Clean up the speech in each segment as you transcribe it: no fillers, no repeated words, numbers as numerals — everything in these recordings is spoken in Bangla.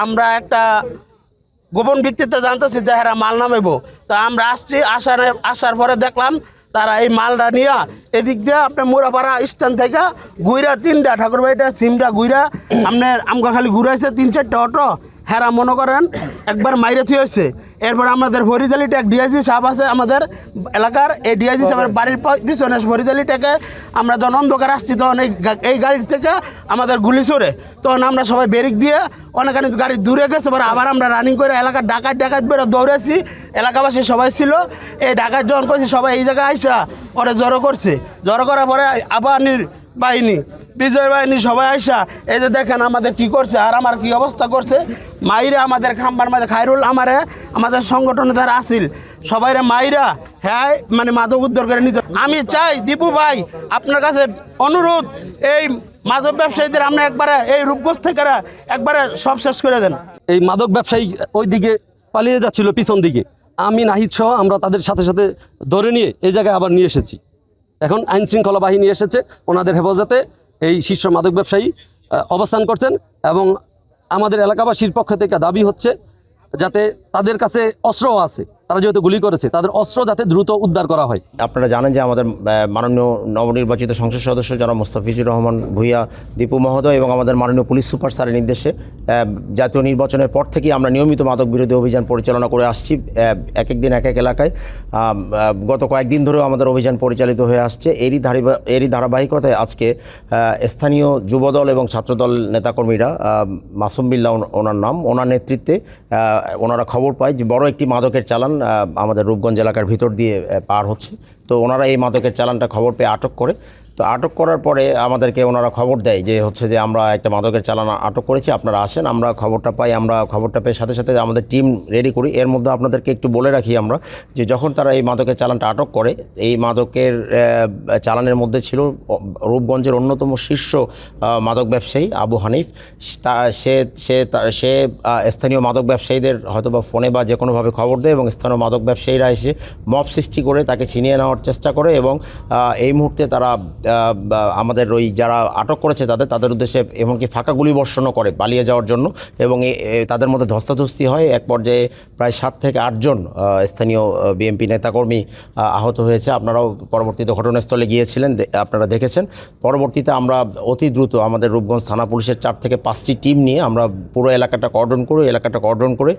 আমরা একটা গোপন ভিত্তিতে জানতেছি যে এরা মাল নামাইবো, তো আমরা আসছি, আসার পরে দেখলাম তারা এই মালটা নিয়ে এদিক দিয়ে আপনার মোড়াপাড়া স্ট্যান্ড থেকে ঘুরা 3টা ঠাকুরবাড়িটা সিমটা ঘুরা আপনার আমগা খালি ঘুরাইছে 3-4টা অটো। হেরা মনে করেন একবার মাইরে থিয়েছে। এরপর আমাদের ফরিদালিটা এক ডিআইজি সাহেব আছে আমাদের এলাকার, এই ডিআইজি সাহেবের বাড়ির পিছনে ফরিদালিটাকে আমরা যখন অন্ধকার আসছি তখন এই গাড়ির থেকে আমাদের গুলি চড়ে, তখন আমরা সবাই ব্রেক দিয়ে অনেকখানি গাড়ি দূরে গেছে। আবার আমরা রানিং করে এলাকার ডাকাত বেরো দৌড়েছি, এলাকাবাসী সবাই ছিল। এই ডাকাত যখন করছি সবাই এই জায়গায় আইসা পরে জড়ো করছে, জড়ো করার পরে আবার বাহিনী বিজয় বাহিনী সবাই আইসা এই যে দেখেন আমাদের কি করছে আর আমার কি অবস্থা করছে। মাইরা আমাদের খাম্বার মাঝে খায়রুল আমাদের সংগঠনে যারা আসিল সবাইরে মাইরা হ্যাঁ মানে মাদক উদ্ধার করে নিতে। আমি চাই দীপু ভাই আপনার কাছে অনুরোধ, এই মাদক ব্যবসায়ীদের আমরা একবারে এই রূপগঞ্জ থেকে একবারে সব শেষ করে দেন। এই মাদক ব্যবসায়ী ওই দিকে পালিয়ে যাচ্ছিল পিছন দিকে, আমি নাহিদ সহ আমরা তাদের সাথে সাথে ধরে নিয়ে এই জায়গায় আবার নিয়ে এসেছি। এখন আইনশৃঙ্খলা বাহিনী এসেছে, ওনাদের হেফাজতে এই শীর্ষ মাদক ব্যবসায়ী অবস্থান করছেন এবং আমাদের এলাকাবাসীর পক্ষ থেকে দাবি হচ্ছে যাতে তাদের কাছে অস্ত্রও আছে, তারা যেহেতু গুলি করেছে তাদের অস্ত্র যাতে দ্রুত উদ্ধার করা হয়। আপনারা জানেন যে আমাদের মাননীয় নবনির্বাচিত সংসদ সদস্য জনাব মোস্তাফিজুর রহমান ভূঁইয়া দীপু মহোদয় এবং আমাদের মাননীয় পুলিশ সুপার স্যারের নির্দেশে জাতীয় নির্বাচনের পর থেকেই আমরা নিয়মিত মাদক বিরোধী অভিযান পরিচালনা করে আসছি। এক এক দিন এক এক এলাকায় গত কয়েকদিন ধরেও আমাদের অভিযান পরিচালিত হয়ে আসছে। এরই ধারাবাহিকতায় আজকে স্থানীয় যুবদল এবং ছাত্রদল নেতাকর্মীরা মাসুম বিল্লাহ ওনার নাম, ওনার নেতৃত্বে ওনারা খবর পায় যে বড় একটি মাদকের চালান আমাদের রূপগঞ্জ এলাকার ভিতর দিয়ে পার হচ্ছে। তো ওনারা এই মাদকের চালানটা খবর পেয়ে আটক করে। তো আটক করার পরে আমাদেরকে ওনারা খবর দেয় যে হচ্ছে যে আমরা একটা মাদকের চালান আটক করেছি, আপনারা আসেন। আমরা খবরটা পাই, আমরা খবরটা পেয়ে সাথে সাথে আমাদের টিম রেডি করি। এর মধ্যে আপনাদেরকে একটু বলে রাখি আমরা যে যখন তারা এই মাদকের চালানটা আটক করে, এই মাদকের চালানের মধ্যে ছিল রূপগঞ্জের অন্যতম শীর্ষ মাদক ব্যবসায়ী আবু হানিফ। সে স্থানীয় মাদক ব্যবসায়ীদের হয়তোবা ফোনে বা যে কোনোভাবে খবর দেয় এবং স্থানীয় মাদক ব্যবসায়ীরা এসে মব সৃষ্টি করে তাকে ছিনিয়ে নেওয়ার চেষ্টা করে এবং এই মুহূর্তে তারা আমাদের ওই যারা আটক করেছে তাদের উদ্দেশ্যে এমনকি ফাঁকা গুলি বর্ষণও করে পালিয়ে যাওয়ার জন্য এবং তাদের মধ্যে ধস্তাধস্তি হয়। এক পর্যায়ে প্রায় 7 থেকে 8 জন স্থানীয় বিএনপি নেতাকর্মী আহত হয়েছে। আপনারাও পরবর্তীতে ঘটনাস্থলে গিয়েছিলেন, আপনারা দেখেছেন। পরবর্তীতে আমরা অতি দ্রুত আমাদের রূপগঞ্জ থানা পুলিশের 4 থেকে 5টি টিম নিয়ে আমরা পুরো এলাকাটা কর্ডন করে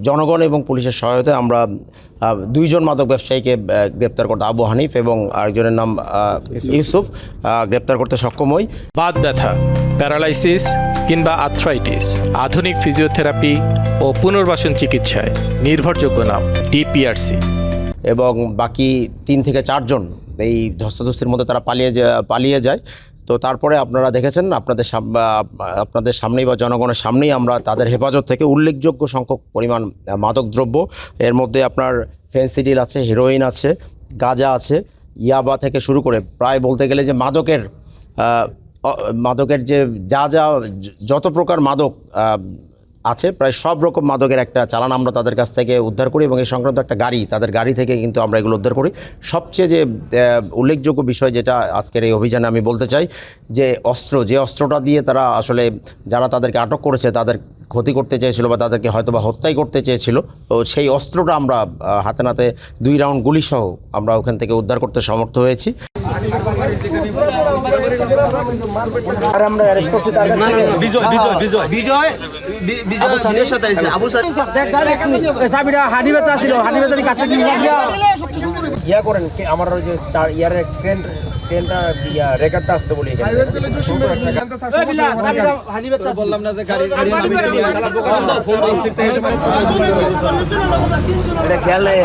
জনগণ এবং পুলিশের সহায়তায় আমরা 2 জন মাদক ব্যবসায়ীকে গ্রেপ্তার করতে, আবু হানিফ এবং আরেকজনের নাম ইউসুফ, গ্রেপ্তার করতে সক্ষম হই। বাত ব্যথা, প্যারালাইসিস কিংবা আর্থ্রাইটিস, আধুনিক ফিজিওথেরাপি ও পুনর্বাসন চিকিৎসায় নির্ভরযোগ্য নাম ডিপিআরসি। এবং বাকি 3 থেকে 4 জন এই ধস্তাধস্তির মধ্যে তারা পালিয়ে যায়। তো তারপরে আপনারা দেখেছেন আপনাদের সামনেই বা জনগণের সামনেই আমরা তাদের হেফাজত থেকে উল্লেখযোগ্য সংখ্যক পরিমাণ মাদক দ্রব্য, এর মধ্যে আপনার ফেন্সিডিল আছে, হিরোইন আছে, গাঁজা আছে, ইয়াবা থেকে শুরু করে প্রায় বলতে গেলে যে মাদকের যে যত প্রকার মাদক আছে প্রায় সব রকম মাদকের একটা চালান আমরা তাদের কাছ থেকে উদ্ধার করি এবং এই সংক্রান্ত একটা তাদের গাড়ি থেকে কিন্তু আমরা এগুলো উদ্ধার করি। সবচেয়ে যে উল্লেখযোগ্য বিষয় যেটা আজকের এই অভিযানে আমি বলতে চাই যে অস্ত্রটা দিয়ে তারা আসলে যারা তাদেরকে আটক করেছে তাদের ক্ষতি করতে চেয়েছিল বা তাদেরকে হয়তোবা হত্যাই করতে চেয়েছিল, তো সেই অস্ত্রটা আমরা হাতে নাতে 2 রাউন্ড গুলি সহ আমরা ওখান থেকে উদ্ধার করতে সমর্থ হয়েছি। আর আমরা অ্যারেস্ট করছি তার কাছে বিজয় সাথে আবু সাবিরা হানিবেতা ছিল, হানিবেতার কাছে ইয়া করেন আমার ওই যে 4 ইয়ারের ট্রেনটা রেকর্ডটা আসতে বলি বললাম না যে গাড়ি এটা খেয়াল নেই।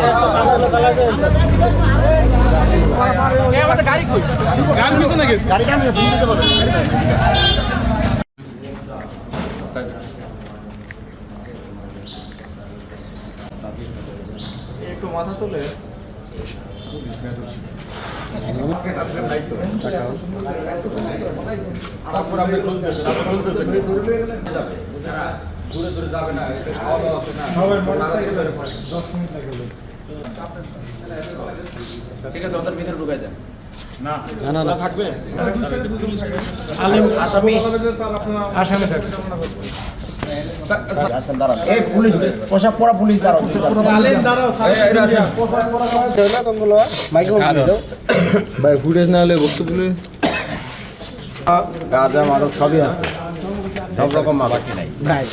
গাড়ি পিছনে গেছে, গাড়ি কেন দিতে পারবে একটু মাথা তোলে তারপর আপনি খুঁজতেছেন দূরে যাবে না, ঠিক আছে ওদের ভিতরে ঢুকাই দেন। আসামি আসেন, দাঁড়ান। এই পুলিশ পোশাক পরা পুলিশ দাঁড়াও। ভাই ফুটেজ না হলে বক্তব্য গাঁজা মাদক সবই আছে, সব রকম মাদক নাই।